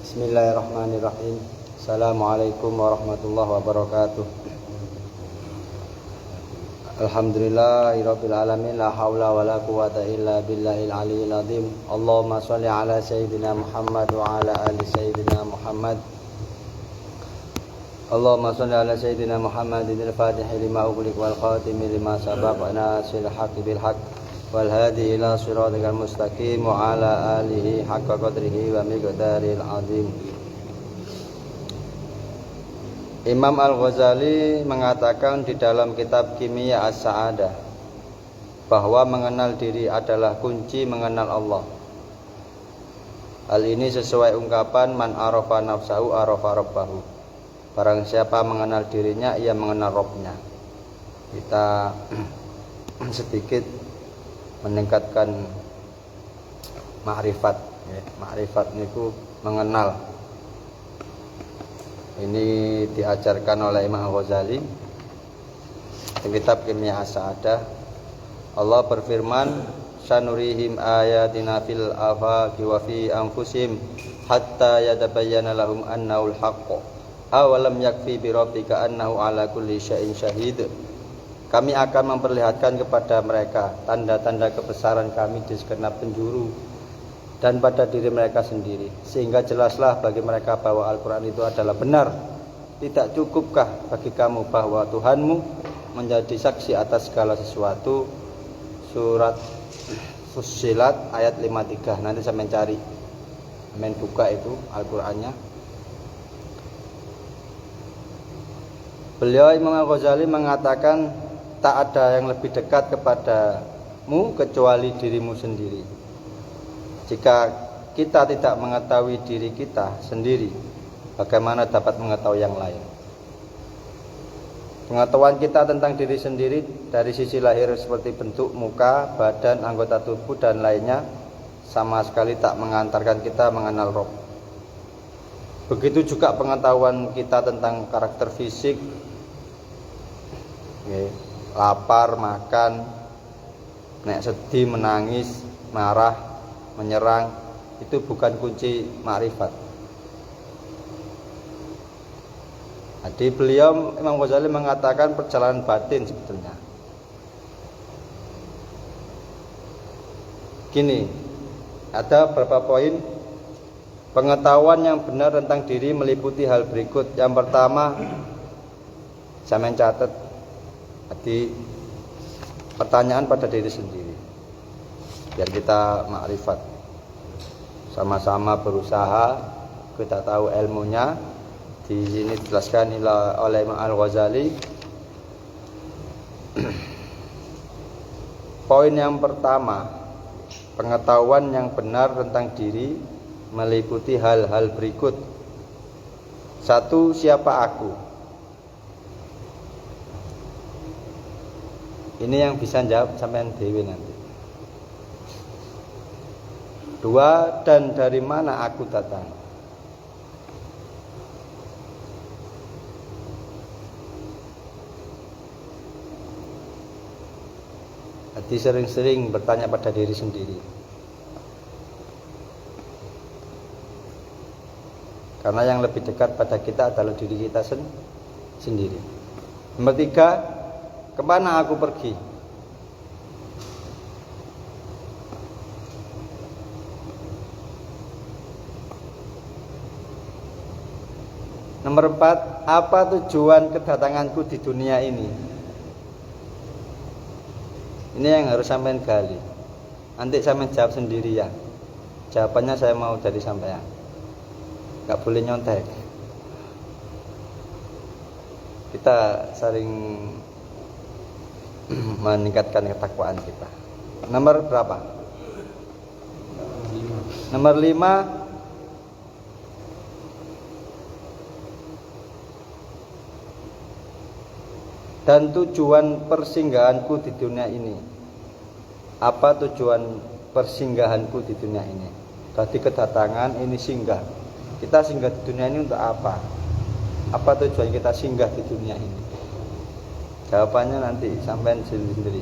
Bismillahirrahmanirrahim. Assalamualaikum warahmatullahi wabarakatuh. Alhamdulillahirabbil alamin, la haula wala quwata illa billahil aliyil azim. Allahumma shalli ala sayyidina Muhammad wa ala ali sayyidina Muhammad. Allahumma shalli ala sayyidina Muhammadin al-fatihi lima ughliq wal khatimi lima sabaq wa nasil haqqi bil haqq wal hadi ila siratal mustaqim wa ala alihi haqqa qadrihi wa miqdaril azim. Imam Al-Ghazali mengatakan di dalam kitab Kimia As-Sa'adah bahwa mengenal diri adalah kunci mengenal Allah. Hal ini sesuai ungkapan man arafa nafsahu arafa rabbahu. Barang siapa mengenal dirinya, ia mengenal Rabbnya. Kita sedikit meningkatkan ma'rifat, ya. Ma'rifat niku mengenal. Ini diajarkan oleh Imam Ghazali di kitab Kimia As-Sa'adah. Allah berfirman, sanurihim ayatina fil afaqi wa fi anfusihim hatta yatabayyana lahum annahul haqq. Awalam yakfi bi rabbika annahu ala kulli syai'in syahid. Kami akan memperlihatkan kepada mereka tanda-tanda kebesaran kami di segenap penjuru dan pada diri mereka sendiri, sehingga jelaslah bagi mereka bahwa Al-Quran itu adalah benar. Tidak cukupkah bagi kamu bahwa Tuhanmu menjadi saksi atas segala sesuatu? Surat Fussilat ayat 53. Nanti saya mencari, buka itu Al-Qurannya. Beliau Imam Al-Ghazali mengatakan, tak ada yang lebih dekat kepadamu kecuali dirimu sendiri. Jika kita tidak mengetahui diri kita sendiri, bagaimana dapat mengetahui yang lain? Pengetahuan kita tentang diri sendiri dari sisi lahir seperti bentuk muka, badan, anggota tubuh dan lainnya sama sekali tak mengantarkan kita mengenal Rabb. Begitu juga pengetahuan kita tentang karakter fisik, lapar, makan, nek sedih, menangis, marah, menyerang, itu bukan kunci makrifat. Jadi beliau Imam Ghazali mengatakan perjalanan batin sebetulnya. Gini, ada beberapa poin pengetahuan yang benar tentang diri meliputi hal berikut. Yang pertama, saya mencatat jadi pertanyaan pada diri sendiri, biar kita makrifat. Sama-sama berusaha, kita tahu ilmunya. Di sini dijelaskan oleh Imam Al-Ghazali. Poin yang pertama, pengetahuan yang benar tentang diri meliputi hal-hal berikut. 1. Siapa aku? Ini yang bisa jawab sampean dewi nanti. 2. Dan dari mana aku datang? Jadi sering-sering bertanya pada diri sendiri. Karena yang lebih dekat pada kita adalah diri kita sendiri. Nomor 3, kemana aku pergi? Nomor 4, apa tujuan kedatanganku di dunia ini? Ini yang harus sampean gali. Nanti sampean jawab sendiri ya. Jawabannya saya mau dari sampean. Gak boleh nyontek. Kita sering meningkatkan ketakwaan kita. Nomor berapa? Nomor 5, dan tujuan persinggahanku di dunia ini. Apa tujuan persinggahanku di dunia ini? Tadi kedatangan, ini singgah. Kita singgah di dunia ini untuk apa? Apa tujuan kita singgah di dunia ini? Jawabannya nanti sampean sendiri.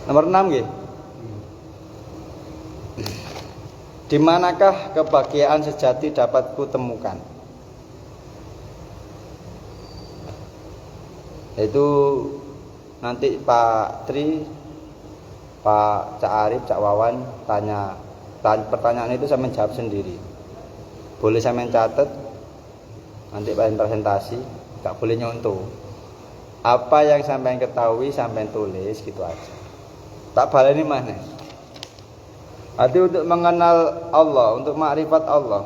Nomor 6 nggih. Di manakah kebahagiaan sejati dapat kutemukan? Itu nanti Pak Tri, Pak Cak Arif, Cak Wawan tanya pertanyaan itu saya menjawab sendiri. Boleh saya mencatat, nanti pada presentasi, tak boleh nyontoh. Apa yang sampai ketahui sampai tulis gitu aja. Tak baleni mana? Arti untuk mengenal Allah, untuk makrifat Allah,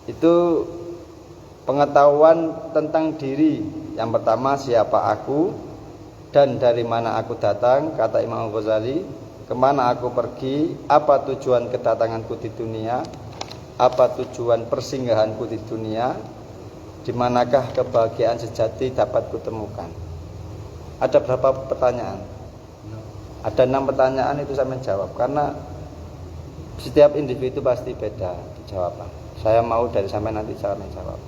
itu pengetahuan tentang diri. Yang pertama, siapa aku dan dari mana aku datang, kata Imam Ghazali. Kemana aku pergi, apa tujuan kedatanganku di dunia, apa tujuan persinggahanku di dunia, di manakah kebahagiaan sejati dapat kutemukan. Ada berapa pertanyaan? Ada 6 pertanyaan, itu saya menjawab karena setiap individu pasti beda jawaban. Saya mau dari sampai nanti saya menjawab.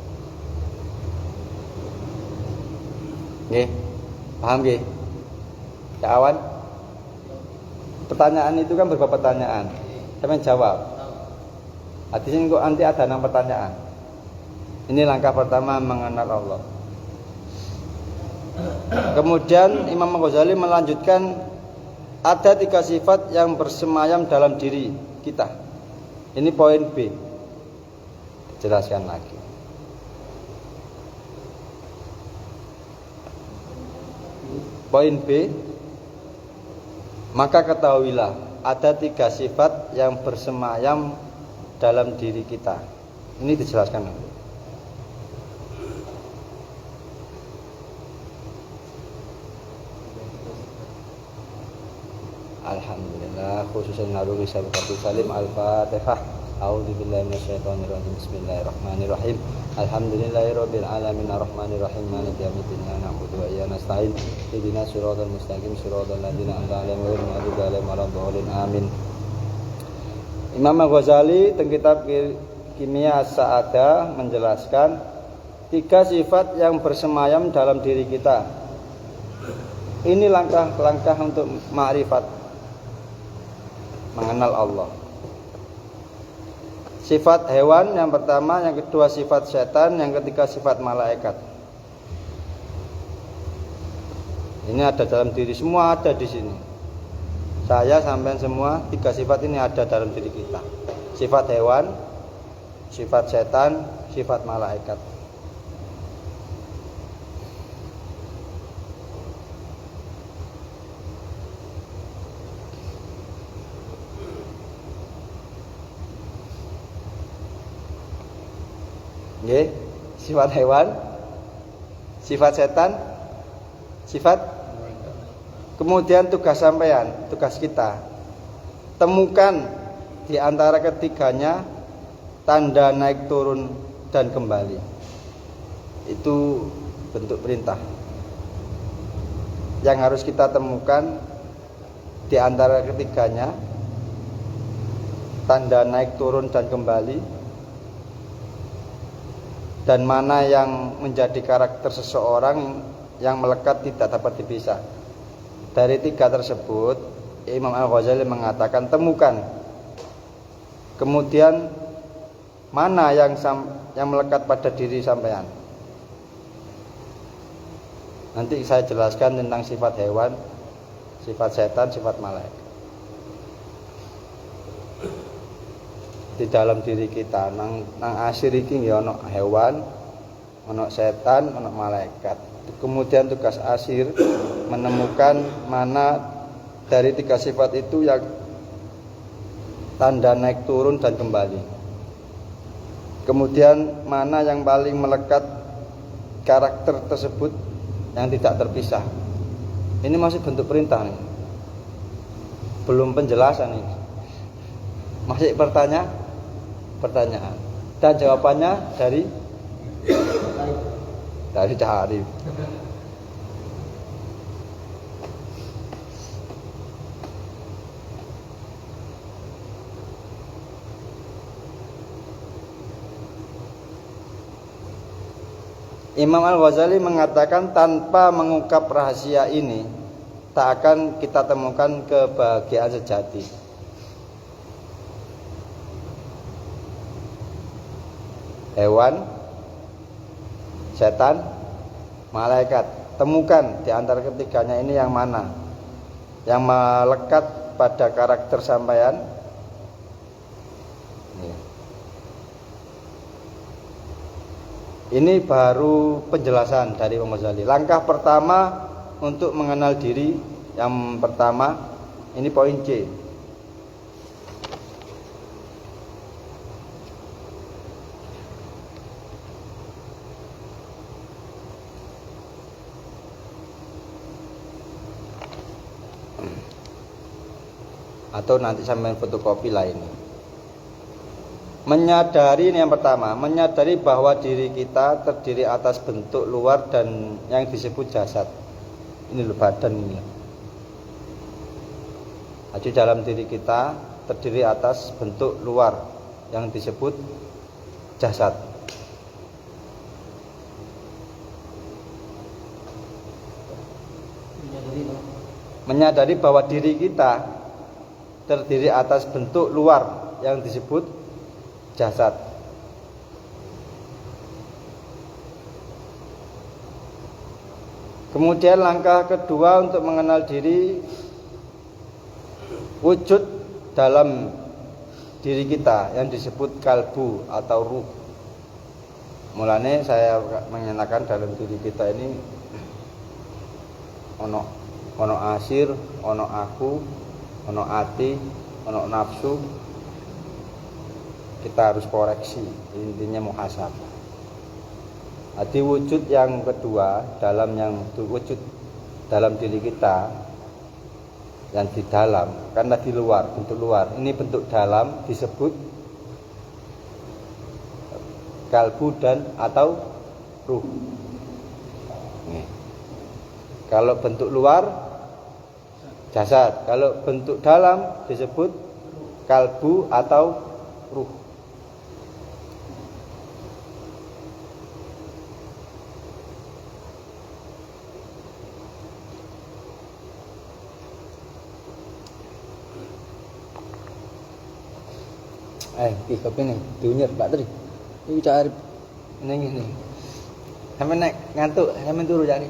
Nggih, paham nggih? Cak Awan? Pertanyaan itu kan beberapa pertanyaan. Saya menjawab. Di sini kok nanti ada 6 pertanyaan. Ini langkah pertama mengenal Allah. Kemudian Imam Ghazali melanjutkan, ada 3 sifat yang bersemayam dalam diri kita. Ini poin B. Jelaskan lagi. Poin B, maka ketahuilah ada 3 sifat yang bersemayam dalam diri kita. Ini dijelaskan. Alhamdulillah, khususnya naruhi sabqatu salim al-fatihah. A'udzubillahi minasyaitonirrajim. Bismillahirrahmanirrahim. Alhamdulillahirabbil alamin arrahmanirrahim maliki yaumiddin. Na'budu wa iyyaka nasta'in. Ihdinas siratal mustaqim siratal ladzina an'amta 'alaihim ghairil maghdubi 'alaihim waladdallin. Amin. Imam Ghazali teng kitab Kimia As-Sa'adah menjelaskan 3 sifat yang bersemayam dalam diri kita. Ini langkah-langkah untuk ma'rifat, mengenal Allah. Sifat hewan yang pertama, yang kedua sifat setan, yang ketiga sifat malaikat. Ini ada dalam diri, semua ada di sini. Saya sampai semua 3 sifat ini ada dalam diri kita. Sifat hewan, sifat setan, sifat malaikat. Nggih, sifat hewan, sifat setan, sifat. Kemudian tugas sampean, tugas kita, temukan di antara ketiganya tanda naik turun dan kembali. Itu bentuk perintah yang harus kita temukan di antara ketiganya, tanda naik turun dan kembali. Dan mana yang menjadi karakter seseorang yang melekat tidak dapat dipisah. Dari 3 tersebut, Imam Al-Ghazali mengatakan temukan. Kemudian mana yang melekat pada diri sampean. Nanti saya jelaskan tentang sifat hewan, sifat setan, sifat malaikat. Di dalam diri kita nang asir iki ya ana hewan, ana setan, ana malaikat. Kemudian tugas asir menemukan mana dari 3 sifat itu yang tanda naik turun dan kembali. Kemudian mana yang paling melekat karakter tersebut yang tidak terpisah. Ini masih bentuk perintah nih. Belum penjelasan ini. Masih pertanyaan dan jawabannya dari Arif. Imam Al-Ghazali mengatakan tanpa mengungkap rahasia ini tak akan kita temukan kebahagiaan sejati. Hewan, setan, malaikat, temukan di antara ketiganya ini yang mana yang melekat pada karakter sampean. Ini baru penjelasan dari Imam Ghazali. Langkah pertama untuk mengenal diri yang pertama, ini poin C. Atau nanti sampai fotokopi lah ini. Menyadari ini yang pertama, menyadari bahwa diri kita terdiri atas bentuk luar dan yang disebut jasad. Ini loh badan ini. Jadi dalam diri kita terdiri atas bentuk luar yang disebut jasad. Menyadari bahwa diri kita terdiri atas bentuk luar yang disebut jasad. Kemudian langkah kedua untuk mengenal diri, wujud dalam diri kita yang disebut kalbu atau ruh. Mulanya saya mengenakan dalam diri kita ini ono asir, ono aku, ono ati, ono nafsu. Kita harus koreksi, intinya muhasabah. Jadi wujud yang kedua wujud dalam diri kita yang di dalam, karena di luar, bentuk luar. Ini bentuk dalam disebut kalbu dan atau ruh. Nih. Kalau bentuk luar jasad, kalau bentuk dalam disebut kalbu atau ruh. Kopi nih, diunyir Pak Tri. Ini cari ini. Sampai naik ngantuk, sampai turu cari.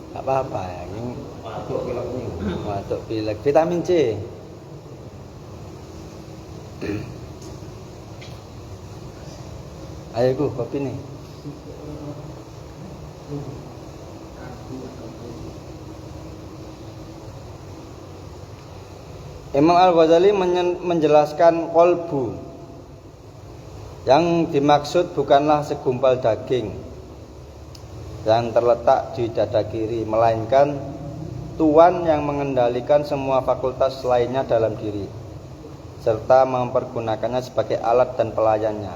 Enggak apa-apa ya, ini masuk pilek ini. Masuk pilek vitamin C. Ayo kopi nih. Imam Al-Ghazali menjelaskan kolbu. Yang dimaksud bukanlah segumpal daging yang terletak di dada kiri, melainkan Tuhan yang mengendalikan semua fakultas lainnya dalam diri, serta mempergunakannya sebagai alat dan pelayannya.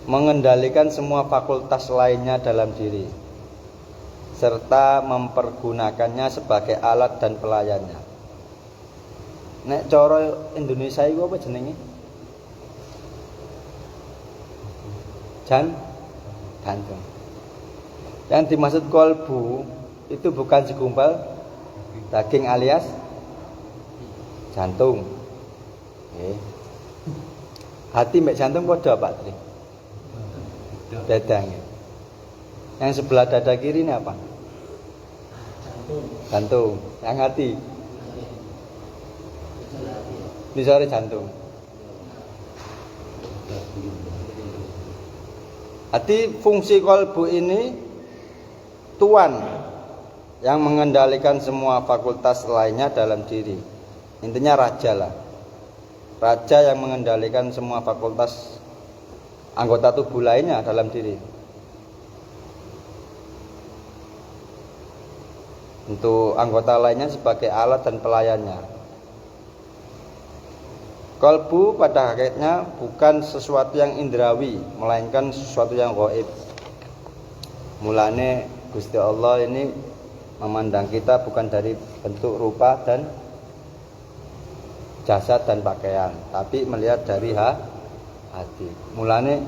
Mengendalikan semua fakultas lainnya dalam diri, serta mempergunakannya sebagai alat dan pelayannya. Nek cara Indonesia itu apa jenenge? Jantung. Yang dimaksud kolbu itu bukan segumpal daging alias jantung. Hati mbek jantung padha Pak Tri? Beda. Yang sebelah dada kiri ini apa? Jantung. Yang hati? Misalnya jantung. Hati fungsi kolbu ini Tuhan yang mengendalikan semua fakultas lainnya dalam diri. Intinya raja lah. Raja yang mengendalikan semua fakultas anggota tubuh lainnya dalam diri. Untuk anggota lainnya sebagai alat dan pelayannya. Kolbu pada hakikatnya bukan sesuatu yang indrawi, melainkan sesuatu yang gaib. Mulane Gusti Allah ini memandang kita bukan dari bentuk rupa dan jasad dan pakaian, tapi melihat dari hati. Mulane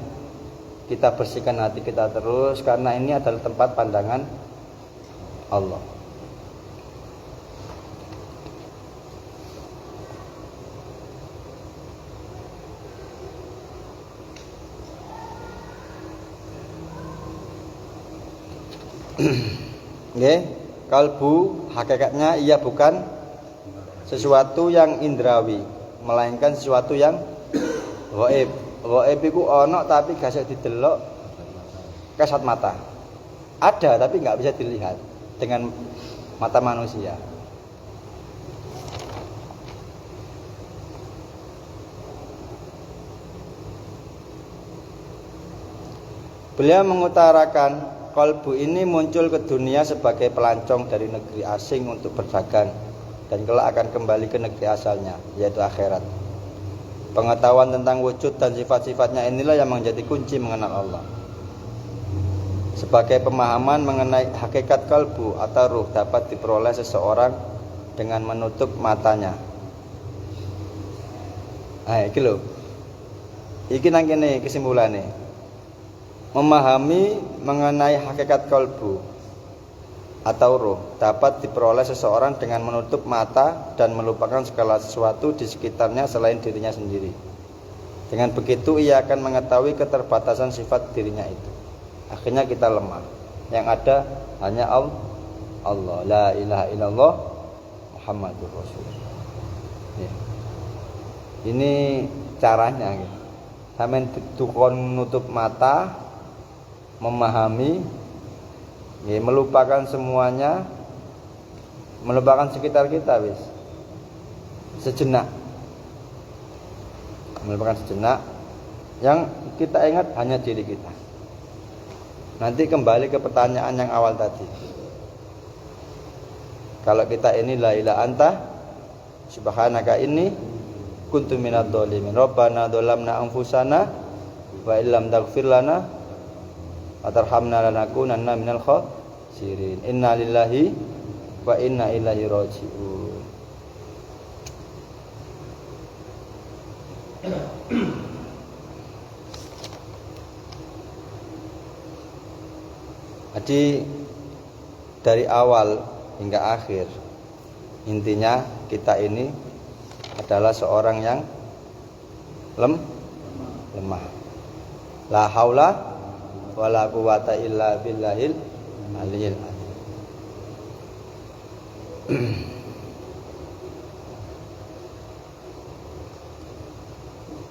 kita bersihkan hati kita terus, karena ini adalah tempat pandangan Allah. Nggih, kalbu hakikatnya ia bukan sesuatu yang indrawi, melainkan sesuatu yang gaib. Gaib iku ana tapi gak bisa didelok kasat mata. Ada tapi nggak bisa dilihat dengan mata manusia. Beliau mengutarakan kalbu ini muncul ke dunia sebagai pelancong dari negeri asing untuk berdagang, dan kelak akan kembali ke negeri asalnya, yaitu akhirat. Pengetahuan tentang wujud dan sifat-sifatnya inilah yang menjadi kunci mengenal Allah. Sebagai pemahaman mengenai hakikat kalbu atau ruh dapat diperoleh seseorang dengan menutup matanya. Iki lho. Iki nang kene kesimpulane. Memahami mengenai hakikat kalbu atau ruh dapat diperoleh seseorang dengan menutup mata dan melupakan segala sesuatu di sekitarnya selain dirinya sendiri. Dengan begitu ia akan mengetahui keterbatasan sifat dirinya itu. Akhirnya kita lemah. Yang ada hanya Allah. La ilaha illallah Muhammadur Rasulullah. Ya. Ini caranya gitu. Sampeyan dukun nutup mata, memahami, ya, melupakan semuanya, melupakan sekitar kita wis. Sejenak. Melupakan sejenak. Yang kita ingat hanya diri kita. Nanti kembali ke pertanyaan yang awal tadi. Kalau kita ini la ilaha anta subhanaka inni kuntu minadz dzalimin. Rabbana dzalamna anfusana wa illam taghfir lana wa tarhamna lanakunanna minal khasirin. Inna lillahi wa inna ilaihi raji'un. Jadi dari awal hingga akhir intinya kita ini adalah seorang yang lemah. La haula wala quwata illa billahil aliyil azim.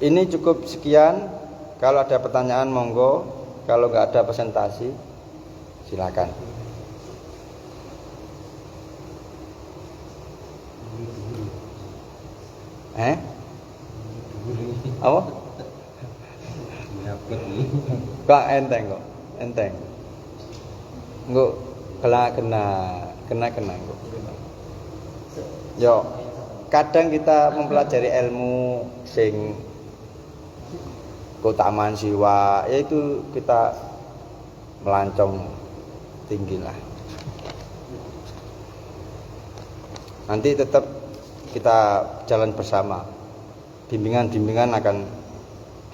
Ini cukup sekian. Kalau ada pertanyaan monggo, kalau nggak ada presentasi silakan. Apa? Kok enteng kok, enteng. Engko kena kok. Yo, kadang kita mempelajari ilmu sing keutamaan jiwa, yaitu kita melancong tinggi lah. Nanti tetap kita jalan bersama. Bimbingan-bimbingan akan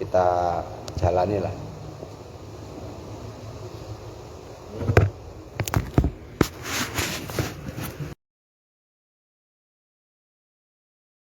kita jalani lah.